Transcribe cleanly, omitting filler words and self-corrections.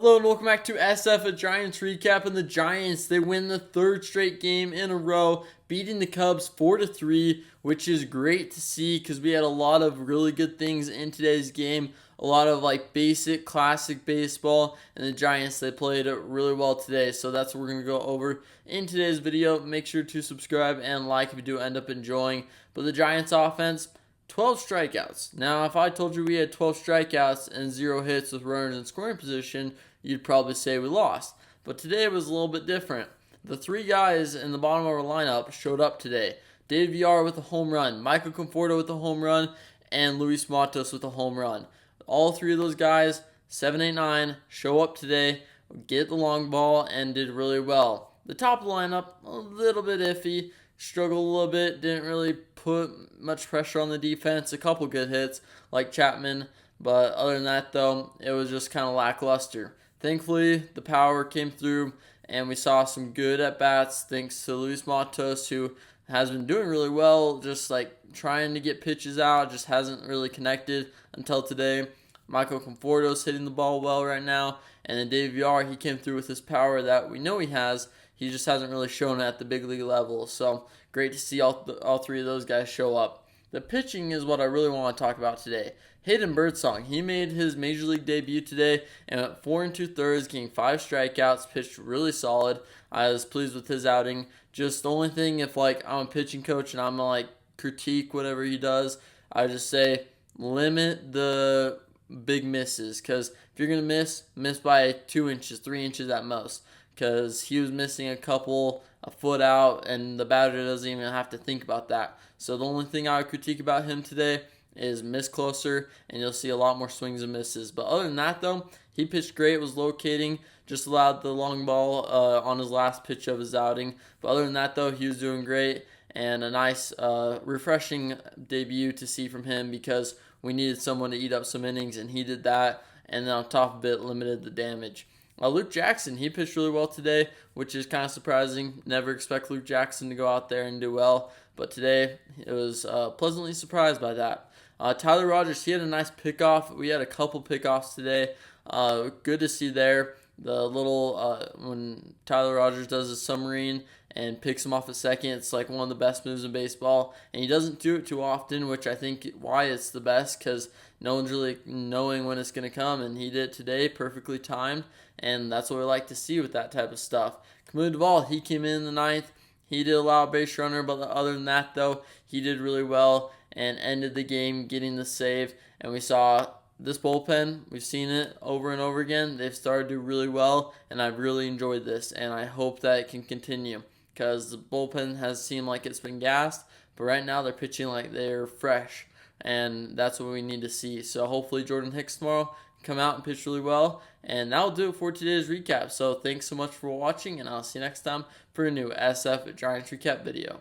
Hello and welcome back to SF, a Giants recap. And the Giants, they win the third straight game in a row, beating the Cubs 4-3, which is great to see because we had a lot of really good things in today's game. A lot of basic classic baseball, and the Giants, they played it really well today. So that's what we're going to go over in today's video. Make sure to subscribe and like if you do end up enjoying. But the Giants offense, 12 strikeouts. Now, if I told you we had 12 strikeouts and 0 hits with runners in scoring position, you'd probably say we lost. But today was a little bit different. The three guys in the bottom of our lineup showed up today. David Villar with a home run, Michael Conforto with a home run, and Luis Matos with a home run. All three of those guys, 7, 8, 9, show up today, get the long ball, and did really well. The top of the lineup, a little bit iffy, struggled a little bit, didn't really put much pressure on the defense. A couple good hits like Chapman, but other than that, though, it was just kind of lackluster. Thankfully, the power came through, and we saw some good at-bats thanks to Luis Matos, who has been doing really well, just trying to get pitches out, just hasn't really connected until today. Michael Conforto's hitting the ball well right now, and then David Villar, he came through with his power that we know he has. He just hasn't really shown it at the big league level, so great to see all three of those guys show up. The pitching is what I really want to talk about today. Hayden Birdsong, he made his major league debut today and went 4 2/3, getting 5 strikeouts, pitched really solid. I was pleased with his outing. Just the only thing, if I'm a pitching coach and I'm gonna critique whatever he does, I just say limit the big misses, because if you're gonna miss by 2 inches, 3 inches at most, because he was missing a foot out, and the batter doesn't even have to think about that. So the only thing I would critique about him today is miss closer, and you'll see a lot more swings and misses. But other than that, though, he pitched great, was locating, just allowed the long ball on his last pitch of his outing. But other than that, though, he was doing great, and a nice, refreshing debut to see from him, because we needed someone to eat up some innings, and he did that, and then on top of it, limited the damage. Luke Jackson, he pitched really well today, which is kind of surprising. Never expect Luke Jackson to go out there and do well, but today it was pleasantly surprised by that. Tyler Rogers, he had a nice pickoff. We had a couple pickoffs today. Good to see there. The little when Tyler Rogers does a submarine and picks him off at second, it's one of the best moves in baseball, and he doesn't do it too often, which I think why it's the best, because no one's really knowing when it's going to come, and he did it today, perfectly timed, and that's what we like to see with that type of stuff. Camilo Duvall, he came in the ninth. He did allow a base runner, but other than that, though, he did really well and ended the game getting the save. And we saw this bullpen, we've seen it over and over again. They've started to do really well, and I've really enjoyed this, and I hope that it can continue, because the bullpen has seemed like it's been gassed, but right now they're pitching like they're fresh, and that's what we need to see. So hopefully Jordan Hicks tomorrow come out and pitch really well, and that'll do it for today's recap. So thanks so much for watching, and I'll see you next time for a new SF Giants recap video.